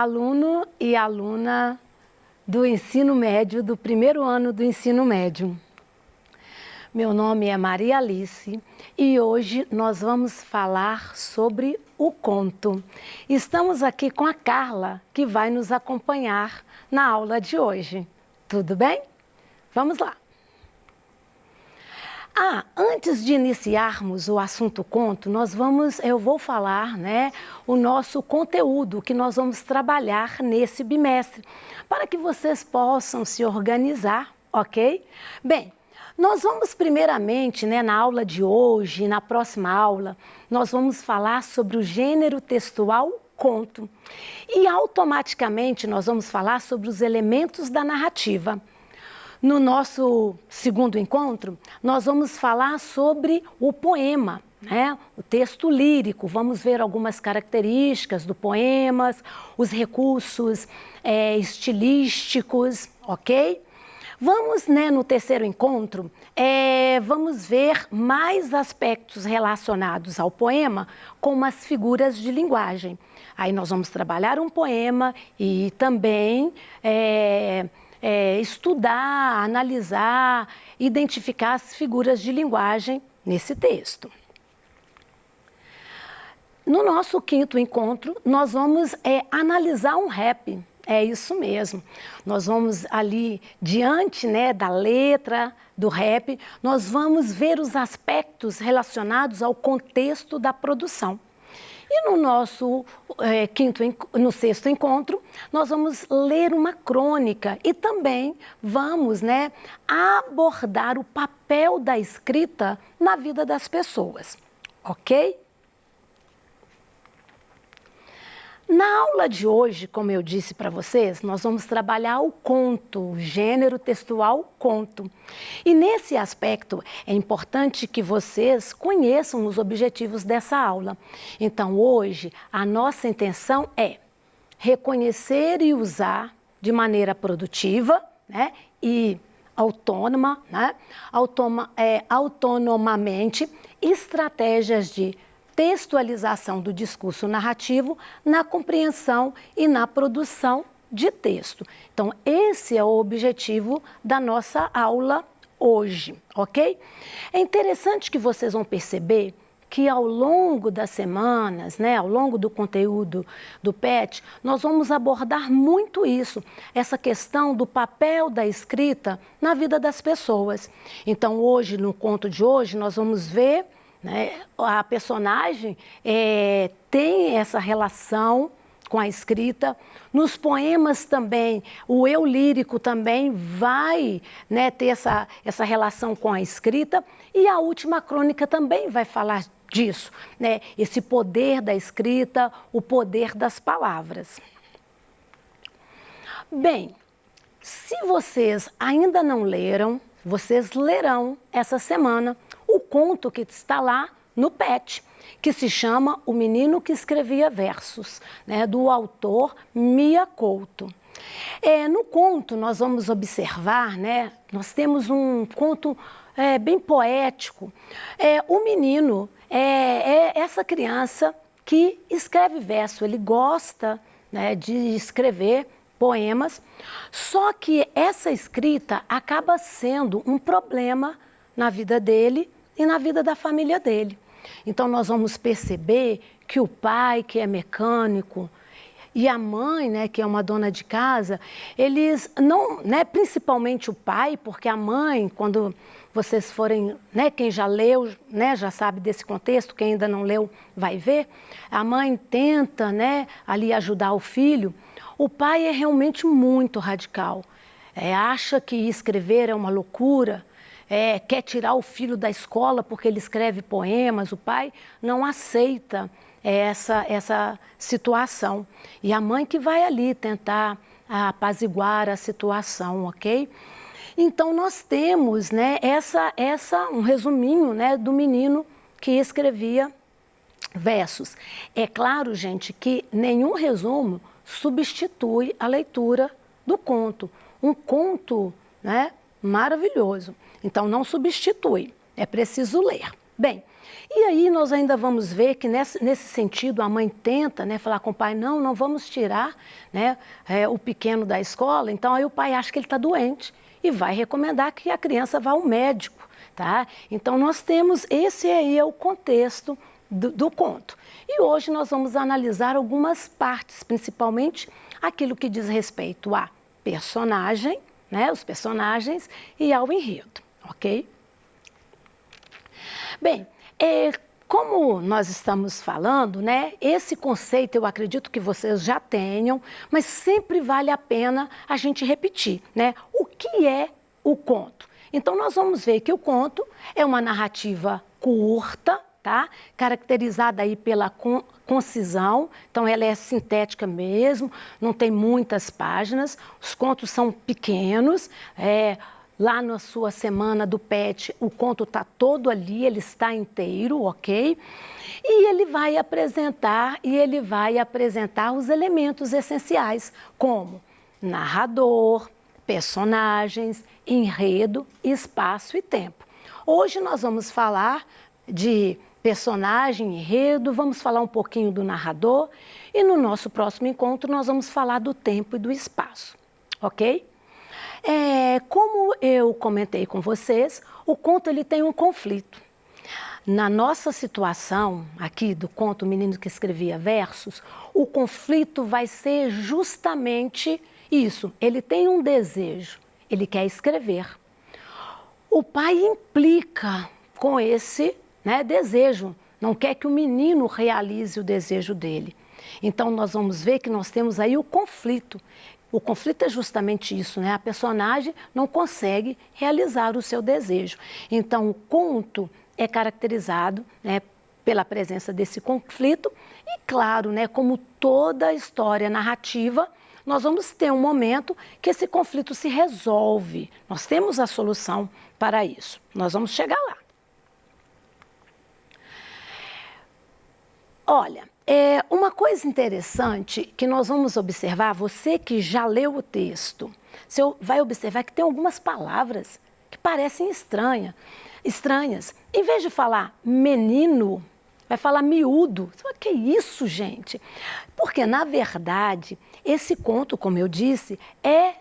aluno e aluna do ensino médio, do primeiro ano do ensino médio. Meu nome é Maria Alice e hoje nós vamos falar sobre o conto. Estamos aqui com a Carla, que vai nos acompanhar na aula de hoje. Tudo bem? Vamos lá! Antes de iniciarmos o assunto conto, eu vou falar, o nosso conteúdo que nós vamos trabalhar nesse bimestre, para que vocês possam se organizar, ok? Bem, nós vamos primeiramente, na aula de hoje, na próxima aula, nós vamos falar sobre o gênero textual conto. E automaticamente nós vamos falar sobre os elementos da narrativa. No nosso segundo encontro, nós vamos falar sobre o poema, o texto lírico. Vamos ver algumas características do poema, os recursos estilísticos, ok? Vamos, no terceiro encontro, vamos ver mais aspectos relacionados ao poema, como as figuras de linguagem. Aí nós vamos trabalhar um poema e também estudar, analisar, identificar as figuras de linguagem nesse texto. No nosso quinto encontro, nós vamos analisar um rap. É isso mesmo. Nós vamos ali, diante da letra do rap, nós vamos ver os aspectos relacionados ao contexto da produção. E no nosso sexto encontro, nós vamos ler uma crônica e também vamos abordar o papel da escrita na vida das pessoas, ok? Na aula de hoje, como eu disse para vocês, nós vamos trabalhar o conto, o gênero textual conto. E nesse aspecto é importante que vocês conheçam os objetivos dessa aula. Então hoje a nossa intenção é reconhecer e usar de maneira produtiva e autônoma, autonomamente, estratégias de textualização do discurso narrativo na compreensão e na produção de texto. Então, esse é o objetivo da nossa aula hoje, ok? É interessante que vocês vão perceber que ao longo das semanas, ao longo do conteúdo do PET, nós vamos abordar muito isso, essa questão do papel da escrita na vida das pessoas. Então, hoje, no conto de hoje, nós vamos ver a personagem tem essa relação com a escrita. Nos poemas também, o eu lírico também vai ter essa relação com a escrita. E a última crônica também vai falar disso, esse poder da escrita, o poder das palavras. Bem, se vocês ainda não leram, vocês lerão essa semana o conto que está lá no PET, que se chama O Menino que Escrevia Versos, do autor Mia Couto. No conto nós vamos observar, nós temos um conto bem poético. O menino é essa criança que escreve verso, ele gosta de escrever poemas, só que essa escrita acaba sendo um problema na vida dele e na vida da família dele. Então nós vamos perceber que o pai, que é mecânico, e a mãe, que é uma dona de casa, eles não, principalmente o pai, porque a mãe, quando vocês forem, quem já leu, já sabe desse contexto, quem ainda não leu vai ver, a mãe tenta, ali ajudar o filho. O pai é realmente muito radical, acha que escrever é uma loucura, quer tirar o filho da escola porque ele escreve poemas, o pai não aceita essa situação. E a mãe que vai ali tentar apaziguar a situação, ok? Então nós temos um resuminho do menino que escrevia versos. É claro, gente, que nenhum resumo substitui a leitura do conto. Um conto, maravilhoso. Então não substitui, é preciso ler. Bem, e aí nós ainda vamos ver que nesse sentido a mãe tenta, né, falar com o pai, não vamos tirar, né, o pequeno da escola. Então aí o pai acha que ele está doente e vai recomendar que a criança vá ao médico, tá? Então nós temos, esse aí é o contexto do conto. E hoje nós vamos analisar algumas partes, principalmente aquilo que diz respeito a personagem, né, os personagens e ao enredo, ok? Bem, como nós estamos falando, né, esse conceito eu acredito que vocês já tenham, mas sempre vale a pena a gente repetir, né? O que é o conto? Então nós vamos ver que o conto é uma narrativa curta, tá? Caracterizada aí pela concisão, então ela é sintética mesmo, não tem muitas páginas, os contos são pequenos, lá na sua semana do PET, o conto está todo ali, ele está inteiro, ok? E ele vai apresentar os elementos essenciais, como narrador, personagens, enredo, espaço e tempo. Hoje nós vamos falar de personagem, enredo, vamos falar um pouquinho do narrador e no nosso próximo encontro nós vamos falar do tempo e do espaço, ok? Como eu comentei com vocês, o conto ele tem um conflito. Na nossa situação aqui do conto O Menino que Escrevia Versos, o conflito vai ser justamente isso. Ele tem um desejo, ele quer escrever. O pai implica com esse, né, desejo, não quer que o menino realize o desejo dele. Então nós vamos ver que nós temos aí o conflito. O conflito é justamente isso, né? A personagem não consegue realizar o seu desejo. Então, o conto é caracterizado, né, pela presença desse conflito e, claro, né, como toda história narrativa, nós vamos ter um momento que esse conflito se resolve. Nós temos a solução para isso. Nós vamos chegar lá. Olha, uma coisa interessante que nós vamos observar, você que já leu o texto, você vai observar que tem algumas palavras que parecem estranhas. Em vez de falar menino, vai falar miúdo. Você fala, que isso, gente? Porque, na verdade, esse conto, como eu disse, é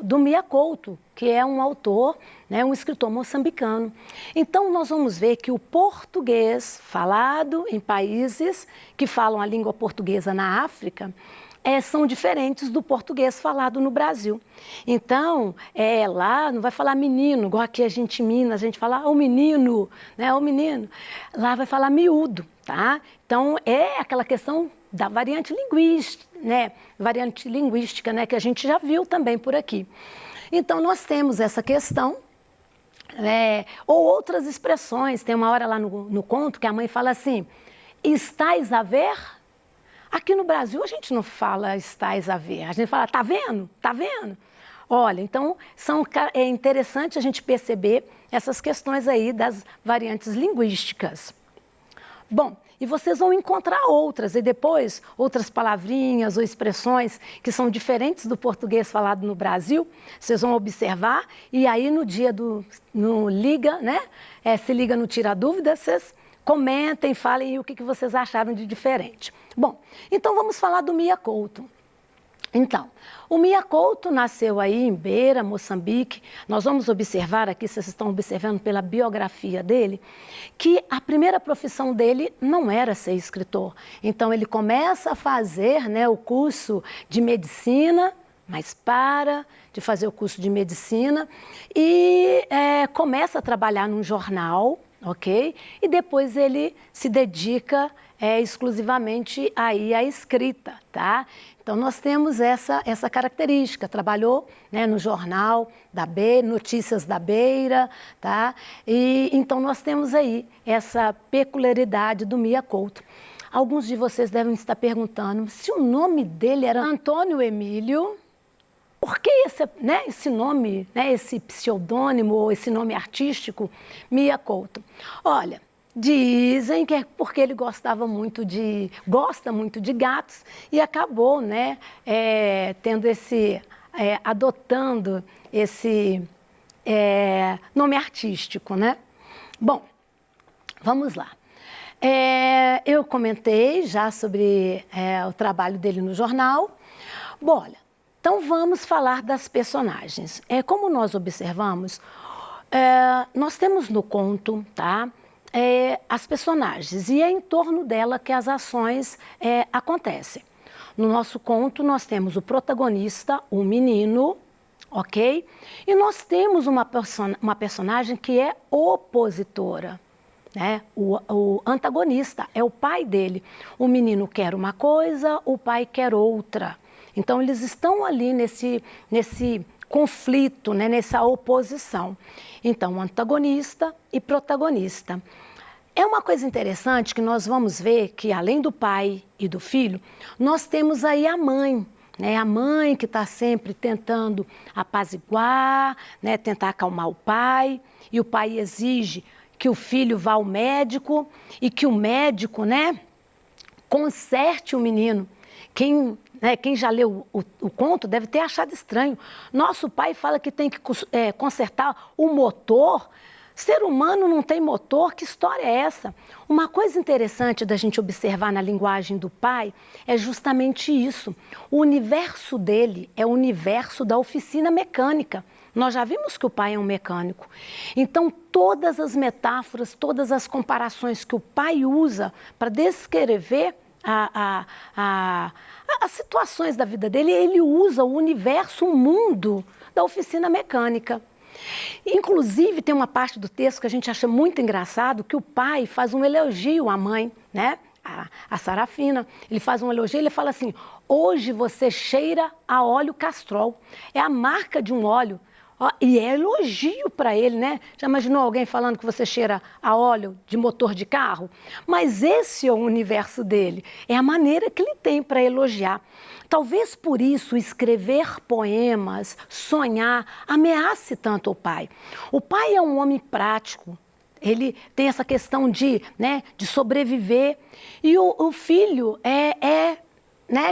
do Mia Couto, que é um autor, né, um escritor moçambicano. Então, nós vamos ver que o português falado em países que falam a língua portuguesa na África são diferentes do português falado no Brasil. Então, lá não vai falar menino, igual aqui a gente em Minas, a gente fala o menino, né, o menino. Lá vai falar miúdo, tá? Então, é aquela questão da variante linguística, né, que a gente já viu também por aqui. Então, nós temos essa questão, ou outras expressões. Tem uma hora lá no conto que a mãe fala assim, estais a ver? Aqui no Brasil a gente não fala estais a ver, a gente fala, tá vendo? Tá vendo? Olha, então é interessante a gente perceber essas questões aí das variantes linguísticas. Bom, e vocês vão encontrar outras, e depois outras palavrinhas ou expressões que são diferentes do português falado no Brasil, vocês vão observar, e aí no dia no Liga, né? Se Liga no Tira Dúvida, vocês comentem, falem o que vocês acharam de diferente. Bom, então vamos falar do Mia Couto. Então, o Mia Couto nasceu aí em Beira, Moçambique. Nós vamos observar aqui, vocês estão observando pela biografia dele, que a primeira profissão dele não era ser escritor. Então, ele começa a fazer, né, o curso de medicina, mas para de fazer o curso de medicina e começa a trabalhar num jornal, ok? E depois ele se dedica exclusivamente aí à escrita, tá? Então nós temos essa característica, trabalhou, né, no jornal da Beira, Notícias da Beira, tá? E então nós temos aí essa peculiaridade do Mia Couto. Alguns de vocês devem estar perguntando se o nome dele era Antônio Emílio. Por que esse nome, né, esse pseudônimo ou esse nome artístico, Mia Couto? Olha, dizem que é porque ele gosta muito de gatos e acabou, né, adotando esse nome artístico, né? Bom, Vamos lá. Eu comentei já sobre o trabalho dele no jornal. Bom, olha, então vamos falar das personagens. Como nós observamos, nós temos no conto, tá, as personagens e é em torno dela que as ações acontecem. No nosso conto nós temos o protagonista, o menino, ok? E nós temos uma personagem que é opositora. Né? O antagonista é o pai dele. O menino quer uma coisa, o pai quer outra. Então, eles estão ali nesse conflito, né? Nessa oposição. Então, antagonista e protagonista. É uma coisa interessante que nós vamos ver que, além do pai e do filho, nós temos aí a mãe. Né, a mãe que está sempre tentando apaziguar, né, tentar acalmar o pai, e o pai exige que o filho vá ao médico e que o médico, né, conserte o menino. Quem já leu o conto deve ter achado estranho. Nosso pai fala que tem que consertar o motor. Ser humano não tem motor? Que história é essa? Uma coisa interessante da gente observar na linguagem do pai é justamente isso. O universo dele é o universo da oficina mecânica. Nós já vimos que o pai é um mecânico. Então, todas as metáforas, todas as comparações que o pai usa para descrever as situações da vida dele, ele usa o universo, o mundo da oficina mecânica. Inclusive, tem uma parte do texto que a gente acha muito engraçado, que o pai faz um elogio à mãe, né? A Sarafina. Ele faz um elogio, ele fala assim: hoje você cheira a óleo Castrol. É a marca de um óleo. E é elogio para ele, né? Já imaginou alguém falando que você cheira a óleo de motor de carro? Mas esse é o universo dele, é a maneira que ele tem para elogiar. Talvez por isso escrever poemas, sonhar, ameace tanto o pai. O pai é um homem prático, ele tem essa questão de sobreviver, e o filho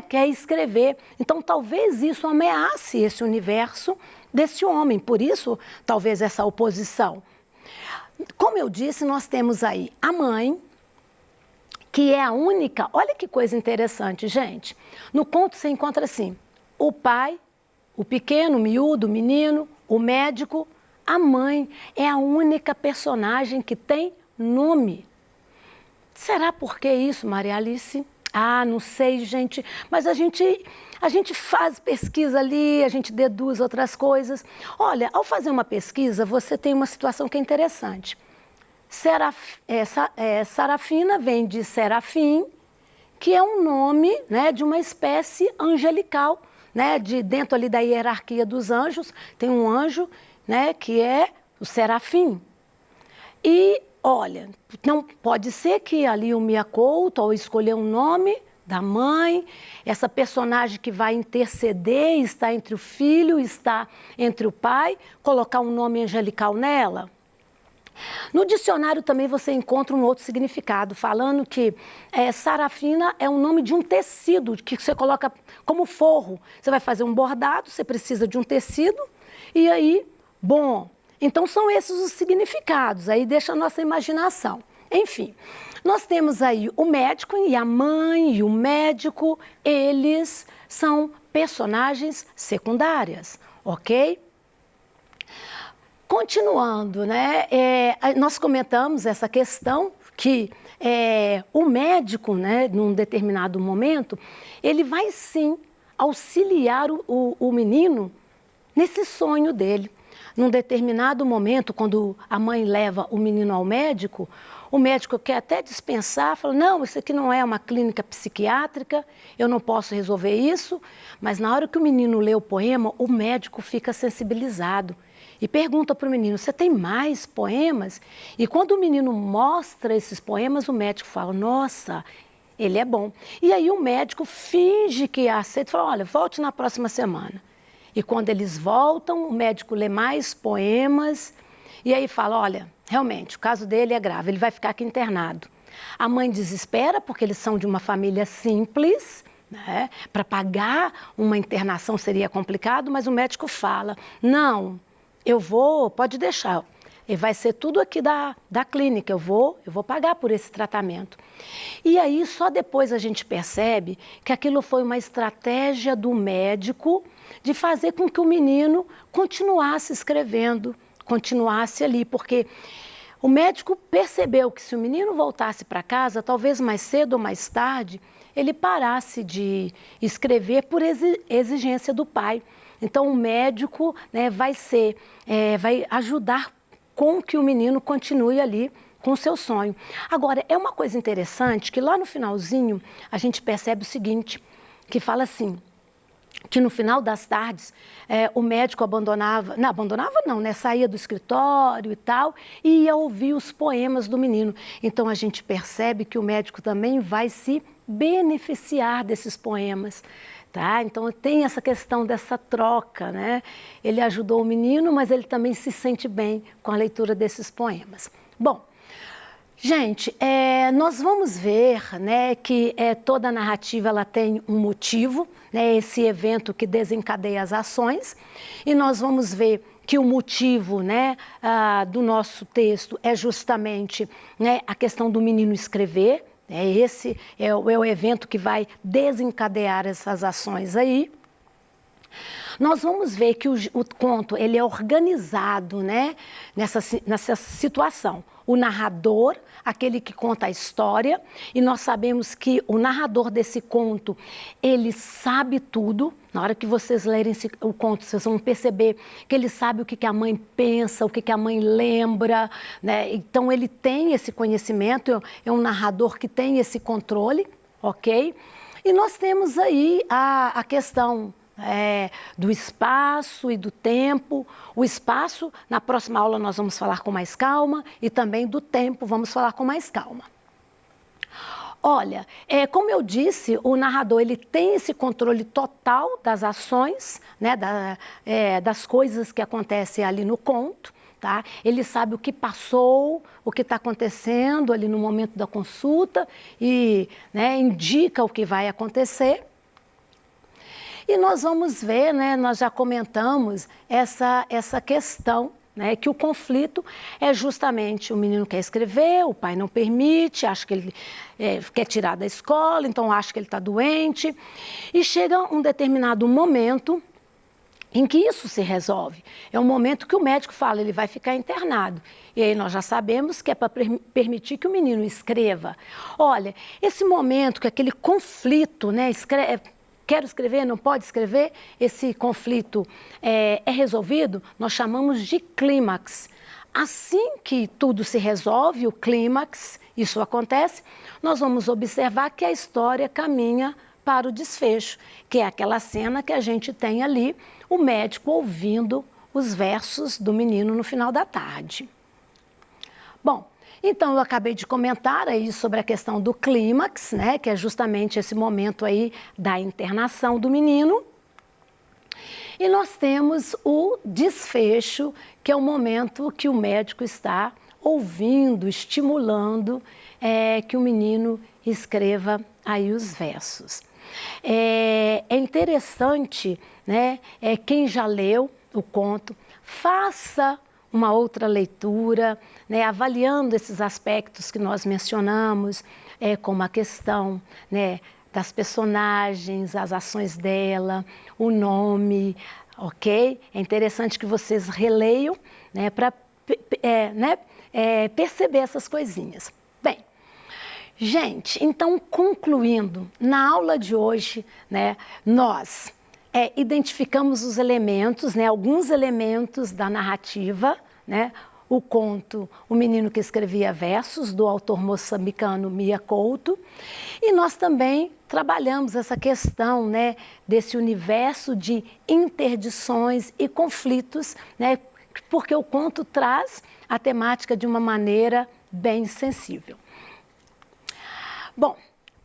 quer escrever. Então talvez isso ameace esse universo desse homem, por isso talvez essa oposição. Como eu disse, nós temos aí a mãe, que é a única, olha que coisa interessante, gente. No conto você encontra assim, o pai, o pequeno, o miúdo, o menino, o médico, a mãe é a única personagem que tem nome. Será por que isso, Maria Alice? Ah, não sei, gente, mas a gente faz pesquisa ali, a gente deduz outras coisas. Olha, ao fazer uma pesquisa, você tem uma situação que é interessante. Sarafina vem de serafim, que é um nome, né, de uma espécie angelical, né, dentro ali da hierarquia dos anjos, tem um anjo, né, que é o serafim. E olha, não pode ser que ali o Mia Couto, ao escolher um nome da mãe, essa personagem que vai interceder, está entre o filho, está entre o pai, colocar um nome angelical nela. No dicionário também você encontra um outro significado, falando que Sarafina é o nome de um tecido que você coloca como forro. Você vai fazer um bordado, você precisa de um tecido, e aí, bom... Então, são esses os significados, aí deixa a nossa imaginação. Enfim, nós temos aí o médico e a mãe e o médico, eles são personagens secundárias, ok? Continuando, né, nós comentamos essa questão que o médico, né, num determinado momento, ele vai sim auxiliar o menino nesse sonho dele. Num determinado momento, quando a mãe leva o menino ao médico, o médico quer até dispensar, fala, não, isso aqui não é uma clínica psiquiátrica, eu não posso resolver isso. Mas na hora que o menino lê o poema, o médico fica sensibilizado e pergunta para o menino, você tem mais poemas? E quando o menino mostra esses poemas, o médico fala, nossa, ele é bom. E aí o médico finge que aceita e fala, olha, volte na próxima semana. E quando eles voltam, o médico lê mais poemas e aí fala, olha, realmente, o caso dele é grave, ele vai ficar aqui internado. A mãe desespera porque eles são de uma família simples, né? Para pagar uma internação seria complicado, mas o médico fala, não, eu vou, pode deixar, E vai ser tudo aqui da clínica, eu vou pagar por esse tratamento. E aí só depois a gente percebe que aquilo foi uma estratégia do médico de fazer com que o menino continuasse escrevendo, continuasse ali, porque o médico percebeu que se o menino voltasse para casa, talvez mais cedo ou mais tarde, ele parasse de escrever por exigência do pai. Então o médico, né, vai ajudar com que o menino continue ali com o seu sonho. Agora, é uma coisa interessante que lá no finalzinho a gente percebe o seguinte, que fala assim, que no final das tardes o médico abandonava não, né? Saía do escritório e tal, e ia ouvir os poemas do menino. Então a gente percebe que o médico também vai se beneficiar desses poemas. Tá? Então tem essa questão dessa troca, né? Ele ajudou o menino, mas ele também se sente bem com a leitura desses poemas. Bom, gente, nós vamos ver, né, que toda a narrativa ela tem um motivo, né, esse evento que desencadeia as ações, e nós vamos ver que o motivo, né, do nosso texto é justamente, né, a questão do menino escrever. Esse é o evento que vai desencadear essas ações aí. Nós vamos ver que o conto ele é organizado, né, nessa situação. O narrador, aquele que conta a história, e nós sabemos que o narrador desse conto, ele sabe tudo. Na hora que vocês lerem o conto, vocês vão perceber que ele sabe o que a mãe pensa, o que a mãe lembra, né? Então ele tem esse conhecimento, é um narrador que tem esse controle, ok? E nós temos aí a questão do espaço e do tempo. O espaço, na próxima aula nós vamos falar com mais calma, e também do tempo vamos falar com mais calma. Olha, como eu disse, o narrador ele tem esse controle total das ações, né, das coisas que acontecem ali no conto. Tá? Ele sabe o que passou, o que está acontecendo ali no momento da consulta e, né, indica o que vai acontecer. E nós vamos ver, né, nós já comentamos essa questão, né, que o conflito é justamente o menino quer escrever, o pai não permite, acha que ele quer tirar da escola, então acha que ele está doente. E chega um determinado momento em que isso se resolve. É um momento que o médico fala, ele vai ficar internado. E aí nós já sabemos que é para permitir que o menino escreva. Olha, esse momento que aquele conflito, né, quero escrever, não pode escrever, esse conflito é resolvido, nós chamamos de clímax. Assim que tudo se resolve, o clímax, isso acontece, nós vamos observar que a história caminha para o desfecho, que é aquela cena que a gente tem ali, o médico ouvindo os versos do menino no final da tarde. Bom, então eu acabei de comentar aí sobre a questão do clímax, né, que é justamente esse momento aí da internação do menino. E nós temos o desfecho, que é o momento que o médico está ouvindo, estimulando que o menino escreva aí os versos. É interessante, né, quem já leu o conto, faça uma outra leitura, né, avaliando esses aspectos que nós mencionamos, como a questão, né, das personagens, as ações dela, o nome, ok? É interessante que vocês releiam, né, para perceber essas coisinhas. Bem, gente, então concluindo, na aula de hoje, né, nós identificamos os elementos, né, alguns elementos da narrativa, né, o conto O Menino que Escrevia Versos, do autor moçambicano Mia Couto, e nós também trabalhamos essa questão, né, desse universo de interdições e conflitos, né, porque o conto traz a temática de uma maneira bem sensível. Bom,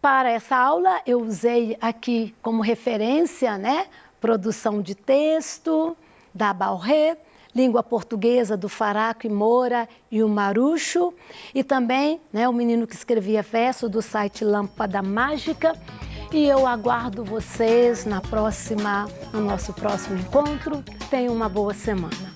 para essa aula eu usei aqui como referência, né, produção de texto da Balré, língua portuguesa do Faraco e Moura e o Marucho, e também, né, o Menino que Escrevia Verso do site Lâmpada Mágica. E eu aguardo vocês no nosso próximo encontro. Tenham uma boa semana.